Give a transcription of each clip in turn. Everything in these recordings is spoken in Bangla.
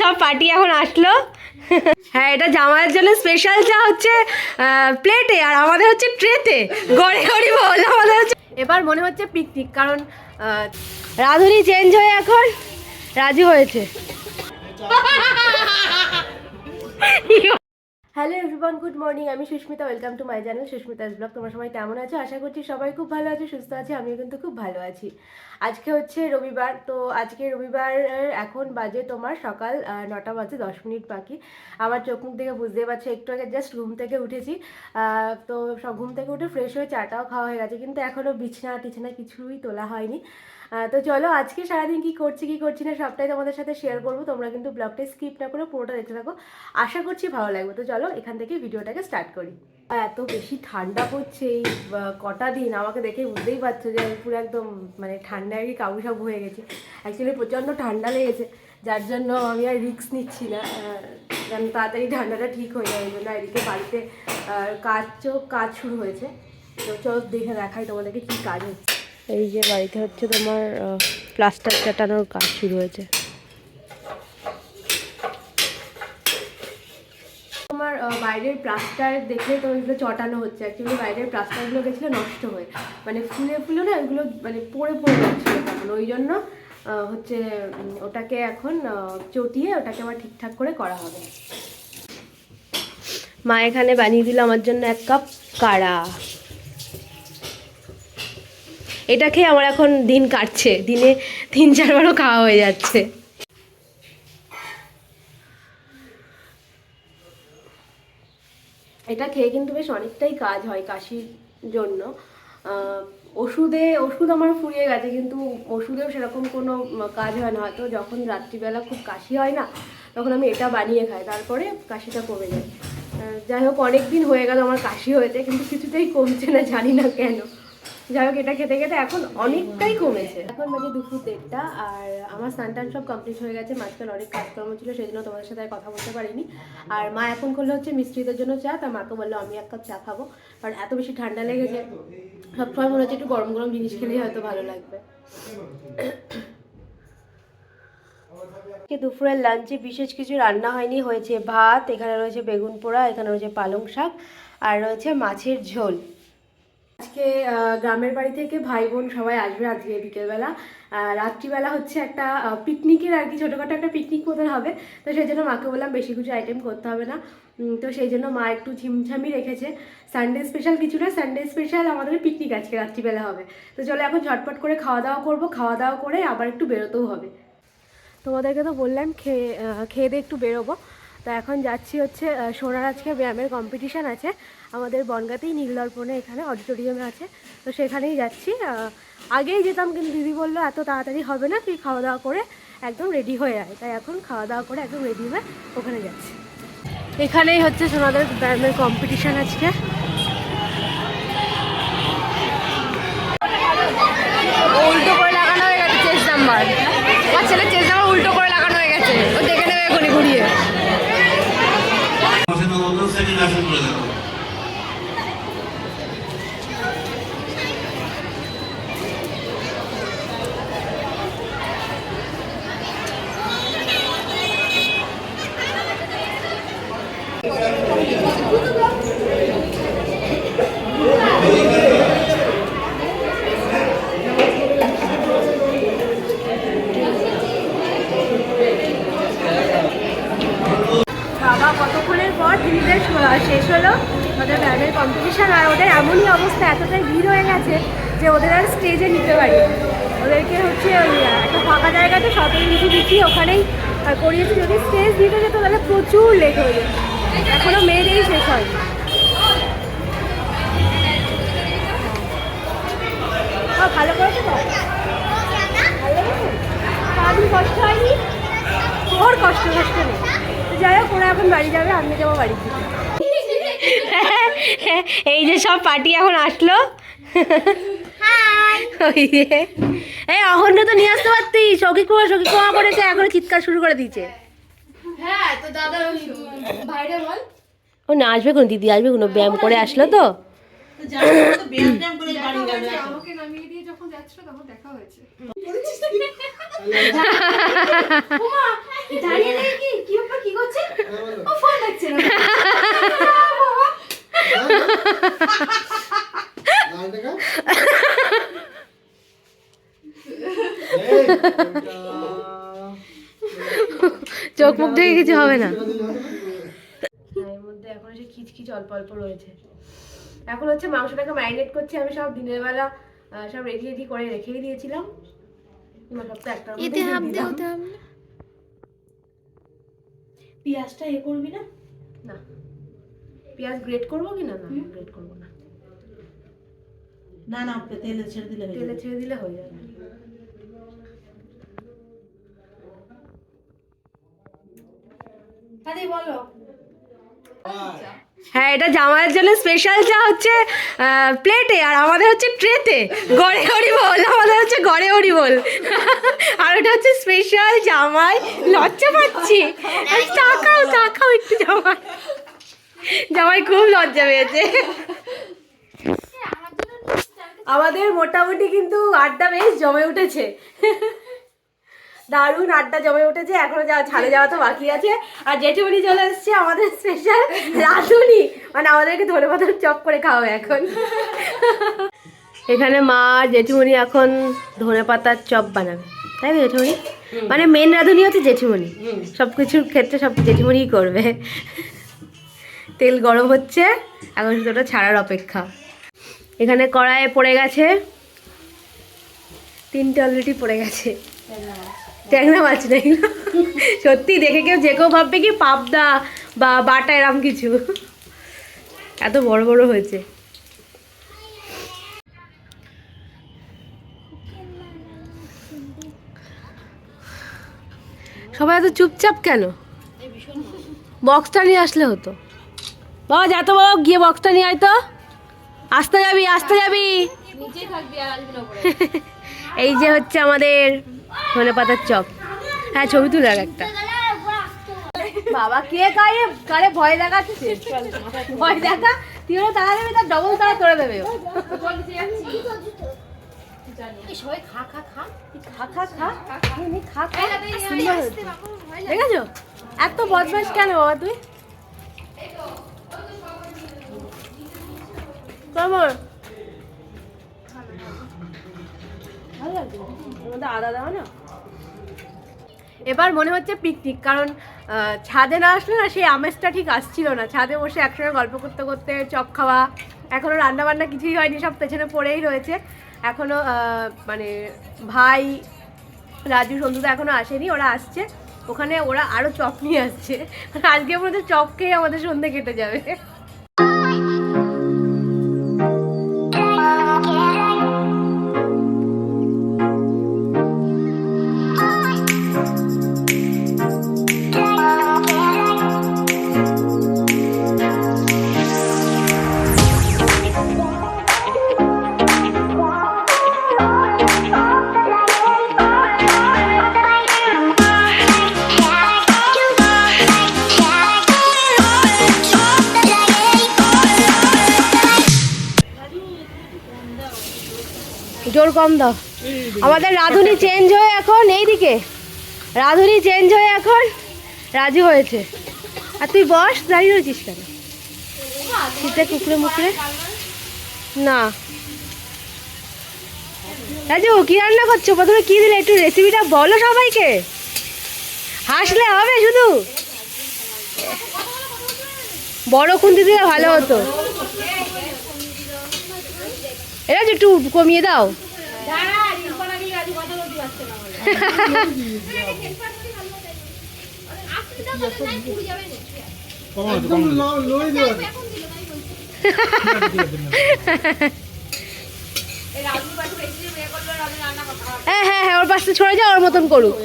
সব পার্টি এখন আসলো। হ্যাঁ, এটা জামাইয়ের জন্য স্পেশাল চা হচ্ছে প্লেটে, আর আমাদের হচ্ছে ট্রেতে। গড়ে গড়ি বল, আমাদের হচ্ছে এবার মনে হচ্ছে পিকনিক, কারণ রাধুনি চেঞ্জ হয়ে এখন রাজি হয়েছে। Hello everyone, good morning. আমি Susmita, welcome to my channel Susmita's blog. তোমরা সবাই কেমন আছো? আশা করছি সবাই খুব ভালো আছে, সুস্থ আছে। আমিও কিন্তু খুব ভালো আছি। আজকে হচ্ছে রবিবার, তো আজকে রবিবার এখন বাজে তোমার সকাল 9টা বাজে 10 মিনিট বাকি। আমার চোখ মুখ দেখে বুঝতে পারছো, একটু আগে জাস্ট ঘুম থেকে উঠেছি। তো সব ঘুম থেকে উঠে ফ্রেশ হয়ে চাটাও খাওয়া হয়ে গেছে, কিন্তু এখনও বিছানা টিছানা কিছুই তোলা হয়নি। তো চলো আজকে সারাদিন কি করছি না সবটাই তোমাদের সাথে শেয়ার করবো। তোমরা কিন্তু ব্লগটা স্কিপ না করে পুরোটা দেখতে থাকো, আশা করছি ভালো লাগবে। তো চলো এখান থেকে ভিডিওটাকে স্টার্ট করি। এত বেশি ঠান্ডা পড়ছে এই কটা দিন, আমাকে দেখে বুঝতেই পারছো যে আমি পুরো একদম মানে ঠান্ডায় কি কাবুসাবু হয়ে গেছি। অ্যাকচুয়ালি প্রচণ্ড ঠান্ডা লেগেছে, যার জন্য আমি আর রিস্ক নিচ্ছি না, যেন তাড়াতাড়ি ঠান্ডাটা ঠিক হয়ে যায়। ওই জন্য এদিকে বাড়িতে কাজ শুরু হয়েছে। তো চলো দেখাই তোমাদেরকে কী কাজ হচ্ছে। এই যে বাড়িতে হচ্ছে তোমার প্লাস্টার চাটানোর কাজ শুরু হয়েছে। তোমার বাইরের প্লাস্টার দেখলে তো ওইগুলো চটানো হচ্ছে। অ্যাকচুয়ালি বাইরের প্লাস্টারগুলো গেছিলো নষ্ট হয়ে, মানে ফুলে না ওইগুলো মানে পড়ে যাচ্ছিলো তখন। ওই জন্য হচ্ছে ওটাকে এখন চটিয়ে ওটাকে আবার ঠিকঠাক করে করা হবে। মা এখানে বানিয়ে দিল আমার জন্য 1 কাপ কাড়া। এটা খেয়ে আমার এখন দিন কাটছে, দিনে 3-4 বারও খাওয়া হয়ে যাচ্ছে। এটা খেয়ে কিন্তু বেশ অনেকটাই কাজ হয় কাশির জন্য। ওষুধ আমার ফুরিয়ে গেছে, কিন্তু ওষুধেও সেরকম কোনো কাজ হয় না। হয়তো যখন রাত্রিবেলা খুব কাশি হয় না, তখন আমি এটা বানিয়ে খাই, তারপরে কাশিটা কমে যায়। যাই হোক, অনেক দিন হয়ে গেল আমার কাশি হয়েছে, কিন্তু কিছুতেই কমছে না, জানি না কেন। যাই হোক, এটা খেতে খেতে এখন অনেকটাই কমেছে। এখন বাজে দুপুর 1:30, আর আমার স্নান টান সব কমপ্লিট হয়ে গেছে। মাঝখানে অনেক কাজকর্ম ছিল, সেই জন্য তোমাদের সাথে আর কথা বলতে পারিনি। আর মা এখন করলে হচ্ছে মিস্ত্রিদের জন্য চা, তা মাকে বললো আমি 1 কাপ চা খাবো, কারণ এত বেশি ঠান্ডা লেগেছে। সবসময় মনে হচ্ছে একটু গরম গরম জিনিস খেলেই হয়তো ভালো লাগবে। দুপুরের লাঞ্চে বিশেষ কিছু রান্না হয়নি, হয়েছে ভাত, এখানে রয়েছে বেগুন পোড়া, এখানে রয়েছে পালং শাক, আর রয়েছে মাছের ঝোল। আজকে গ্রামের বাড়ি থেকে ভাই বোন সবাই আসবে আজকে বিকেলবেলা। রাত্রিবেলা হচ্ছে একটা পিকনিকের আর কি, ছোটোখাটো একটা পিকনিক মতন হবে। তো সেই জন্য মাকে বললাম বেশি কিছু আইটেম করতে হবে না। তো সেই জন্য মা একটু ঝিমঝামি রেখেছে। সানডে স্পেশাল কিছু না, সানডে স্পেশাল আমাদের পিকনিক আজকে রাত্রিবেলা হবে। তো চলো এখন ঝটপট করে খাওয়া দাওয়া করবো, খাওয়া দাওয়া করে আবার একটু বেরোতেও হবে। তোমাদেরকে তো বললাম খেয়ে দিয়ে একটু বেরোবো। তো এখন যাচ্ছি হচ্ছে সোনার আজকে ব্যায়ামের কম্পিটিশান আছে আমাদের বনগাঁতেই, নীলদর্পণে, এখানে অডিটোরিয়ামে আছে। তো সেখানেই যাচ্ছি। আগেই যেতাম, কিন্তু দিদি বললো এত তাড়াতাড়ি হবে না, তুই খাওয়া দাওয়া করে একদম রেডি হয়ে আয়। তাই এখন খাওয়া দাওয়া করে একদম রেডি হয়ে ওখানে যাচ্ছি। এখানেই হচ্ছে সোনাদের ব্যায়ামের কম্পিটিশান আজকে। উল্টো করে লাগানো হয়ে গেছে চেস নাম্বার, আমার ছেলে চেস নাম্বার উল্টো করে লাগানো হয়ে গেছে, ও দেখে নেবে এখনই ঘুরিয়ে। বাবা কতক্ষণের পর দিদিদের শেষ হলো ওদের ব্যায়ামের কম্পিটিশান। আর ওদের এমনই অবস্থা, এতটাই ভিড় হয়ে গেছে যে ওদের আর স্টেজে নিতে পারি। ওদেরকে হচ্ছে ওই একটা ফাঁকা জায়গাতে 17 ইঞ্চি দিচ্ছি, ওখানেই করিয়েছি। যদি স্টেজ দিতে যেত তাহলে প্রচুর লেট হয়ে যেত, এখনও মেয়েদেরই শেষ হয়নি। ভালো করেছে তো, ভালো লেগেছে, সারাদিন কষ্ট হয়নি, ওর কষ্ট নেই। যাই হোক, ওরা এখন বাড়ি যাবে, আমি যাবো বাড়ি থেকে। এই যে সব পার্টি এখন আসলো। এই অহন্য তো নিয়ে আসতে পারতি, সখী কুয়া করেছে, এখন চিৎকার শুরু করে দিয়েছে। ও না আসবে কোনো, দিদি আসবে কোনো, ব্যায়াম করে আসলো তো। কি করছে? ও ফোন দেখছে না। চোখ মুখ দেখে কিছু হবে না। এর মধ্যে এখন এসে খিচখিচ অল্প অল্প রয়েছে। এখন হচ্ছে মাংসটাকে ম্যারিনেট করছি। আমি সব দিনের বেলা সব রেডি করে রেখেই দিয়েছিলাম। সবটা একটার মধ্যে দিলাম। পেঁয়াজটা করবি না? না, পেঁয়াজ গ্রেট করবো কি না? না, গ্রেট করবো না। না না, তেলে ছেড়ে দিলে হয়ে যাবে। বলো। হ্যাঁ, এটা জামাইয়ের জন্য স্পেশাল চা হচ্ছে প্লেটে, আর আমাদের হচ্ছে ট্রেতে। গড়ে হরি বল, আমাদের হচ্ছে গড়ে হরি বল। আর এটা হচ্ছে স্পেশাল জামাই। লজ্জা পাচ্ছি। তাকাও একটু জামাই। জামাই খুব লজ্জা পেয়েছে। আমাদের মোটামুটি কিন্তু আড্ডা বেশ জমে উঠেছে। দারুণ আড্ডা জমে উঠেছে। এখনো ছাড়ে যাওয়া তো বাকি আছে। আর জেঠুমনি চলে এসছে, আমাদের স্পেশাল রাঁধুনি। মানে আমাদেরকে ধরে পাতার চপ করে খাওয়াবে এখন। এখানে মা জেঠুমনি এখন ধনে পাতার চপ বানাবে, তাই না জেঠুমনি? মানে মেন রাঁধুনি হচ্ছে জেঠুমনি, সবকিছুর ক্ষেত্রে সব জেঠুমনিই করবে। তেল গরম হচ্ছে, এখন শুধু ওটা ছাড়ার অপেক্ষা। এখানে কড়াইয়ে পড়ে গেছে 3টে অলরেডি পড়ে গেছে ট্যাংরা মাছ। নেই সত্যি, দেখে যে কেউ ভাববে কি পাবদা বা বাটা এরম কিছু। এত বড় বড় হয়েছে। সবাই এত চুপচাপ কেন? বক্সটা নিয়ে আসলে হতো। বাবা যা তো বাবা, গিয়ে বক্সটা নিয়ে আয় তো। আসতে যাবি। এই যে হচ্ছে আমাদের ধনে পাতার চপ। হ্যাঁ, ছবি তুলে একটা। বাবা কে কারে ভয় দেখাচ্ছে? ভয় দেখা, তুই ওরা তারা দেবে, তার ডবল তারা তোরা দেবে। দেখেছো এত বদমাশ কেন বাবা তুই? আদা দাও না। এবার মনে হচ্ছে পিকনিক, কারণ ছাদে না আসলে না সেই আমেজটা ঠিক আসছিল না। ছাদে বসে একসঙ্গে গল্প করতে করতে চপ খাওয়া। এখনও রান্নাবান্না কিছুই হয়নি, সব পেছনে পড়েই রয়েছে। এখনও মানে ভাই রাজু সন্ধুদা এখনও আসেনি, ওরা আসছে। ওখানে ওরা আরও চপ নিয়ে আসছে। আজকে মধ্যে চপ খেয়ে আমাদের সন্ধ্যে কেটে যাবে। জোর কম দাও। আমাদের রাঁধুনি চেঞ্জ হয়ে এখন এইদিকে, রাঁধুনি চেঞ্জ হয়ে এখন রাজু হয়েছে। আর তুই বস, দাঁড়িয়ে রয়েছিস কেন? শীতে কুকুরে মুখরে না। রাজু কি রান্না করছো? প্রথমে কি দিলে একটু রেসিপিটা বলো সবাইকে। হাসলে হবে শুধু, বড় খুন্তি দিলে ভালো হতো। রাজু একটু কমিয়ে দাও। হ্যাঁ, ওর পাশে ছড়ে যাও, ওর মতন করুক।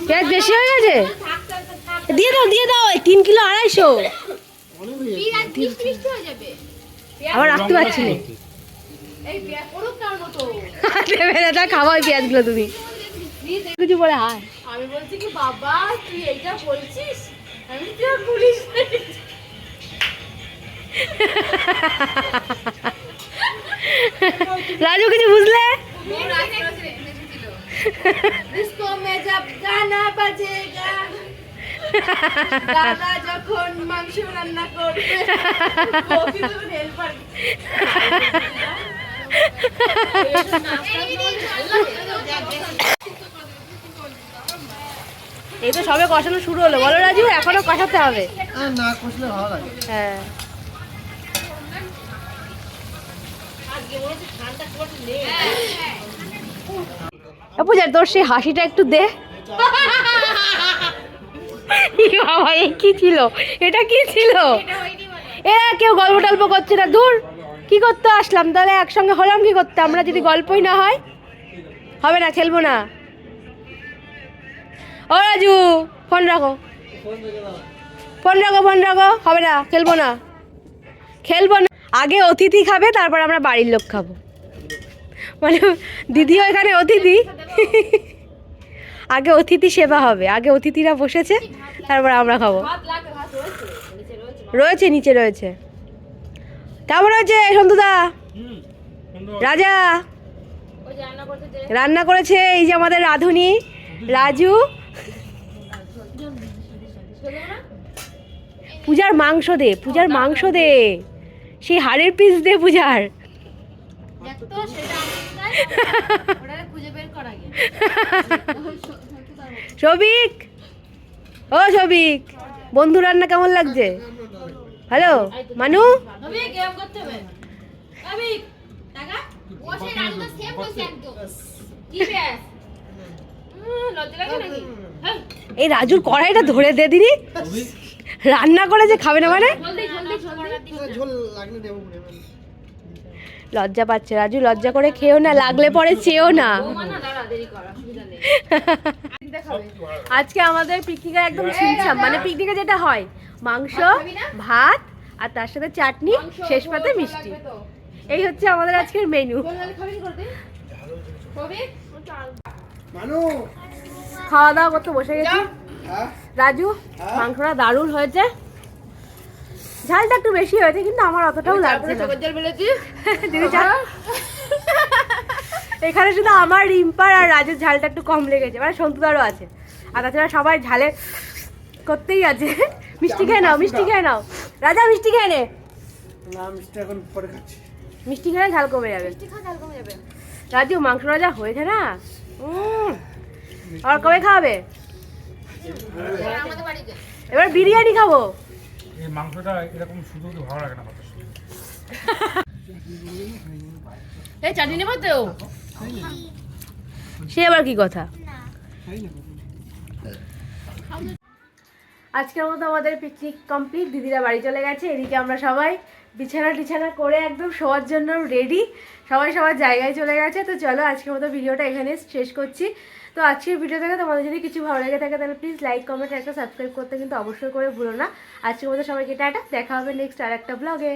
পেঁয়াজ বেশি হয়ে গেছে, দিয়ে দাও 3 কিলো 250। আবার রাখতে পারছি না। খাবো ওই পেঁয়াজগুলো তুমি কিছু বলে। হায়, আমি বলছি কি বাবা তুই এইটা বলছিস, আমি তো পুলিশ। রাজু কিছু বুঝলে? ডিস্কো মে জব গানা বাজেগা দাদা যখন মাংস রান্না করবে কফি দেবেন হেল্পার এই তো সবে কষানো শুরু হলো, বলো রাজু, এখনো কষাতে হবে। না কষলে ভালো লাগে। হ্যাঁ, পূজার তোর সেই হাসিটা একটু দে। বাবা, এ কি ছিল, এটা কি ছিল? এরা কেউ গল্প টল্প করছে না, দূর। কি করতে আসলাম তাহলে, একসঙ্গে হলাম কি করতে আমরা, যদি গল্পই না হয়? হবে না, খেলবো না। ও রাজু, ফোন রাখো, ফোন রাখো, ফোন রাখো, হবে না, খেলবো না, খেলবো না। আগে অতিথি খাবে, তারপর আমরা বাড়ির লোক খাবো। মানে দিদিও এখানে অতিথি। আগে অতিথি সেবা হবে, আগে অতিথিরা বসেছে, তারপর আমরা খাবো। রয়েছে, নিচে রয়েছে। কেমন হয়েছে সন্তুদা? রাজা রান্না করেছে, এই যে আমাদের রাঁধুনি রাজু। পূজার মাংস দে, পূজার মাংস দে, সেই হাড়ের পিস দে পূজার। সবিক, ও সবিক, বন্ধু রান্না কেমন লাগছে? হ্যালো মানু, এই রাজুর কড়াইটা ধরে দে দিদি, রান্না করেছে খাবে না মানে? ঝোল লাগলে দেবো। লজ্জা পাচ্ছে রাজু, লজ্জা করে খেও না, লাগলে পরে চেয়েও না। আজকে আমাদের পিকনিকে একদম ছিমছাম, মানে পিকনিকে যেটা হয় মাংস, ভাত, আর তার সাথে চাটনি, শেষ পাতে মিষ্টি। এই হচ্ছে আমাদের আজকের মেনু। খাওয়া দাওয়া করতে বসে গেছি। রাজু, মাংসটা দারুণ হয়েছে, ঝালটা একটু বেশি হয়েছে, কিন্তু আমার অতটাও লাগছে না। দিদি এখানে শুধু আমার, রিম্পার আর রাজুর ঝালটা একটু কম লেগেছে, মানে সন্তুদারও আছে, আর তাছাড়া সবাই ঝালে করতেই আছে। মিষ্টি খেয়ে নাও, মিষ্টি খেয়ে নাও রাজা, মিষ্টি খেয়ে নে। না, মিষ্টি এখন পরে খাচ্ছি। মিষ্টি খেলে ঝাল কমে যাবে। রাজু, মাংস রাজা হয়েছে না? আর কবে খাওয়াবে? এবার বিরিয়ানি খাবো। এই মাংসটা এরকম শুধু ভালো লাগে না। এই চাটনি নেবো তো, সে আবার কি কথা? আজকের মতো আমাদের পিকনিক কমপ্লিট, দিদিরা বাড়ি চলে গেছে। এদিকে আমরা সবাই বিছানা টিছানা করে একদম শোয়ার জন্য রেডি, সবাই সবার জায়গায় চলে গেছে। তো চলো আজকের মতো ভিডিওটা এখানে শেষ করছি। তো আজকের ভিডিও থেকে তোমাদের যদি কিছু ভালো লেগে থাকে তাহলে প্লিজ লাইক, কমেন্ট, একটা সাবস্ক্রাইব করতে কিন্তু অবশ্যই করে ভুলো না। আজকের মতো সবাইকে টাটা, দেখা হবে নেক্সট আর একটা ব্লগে।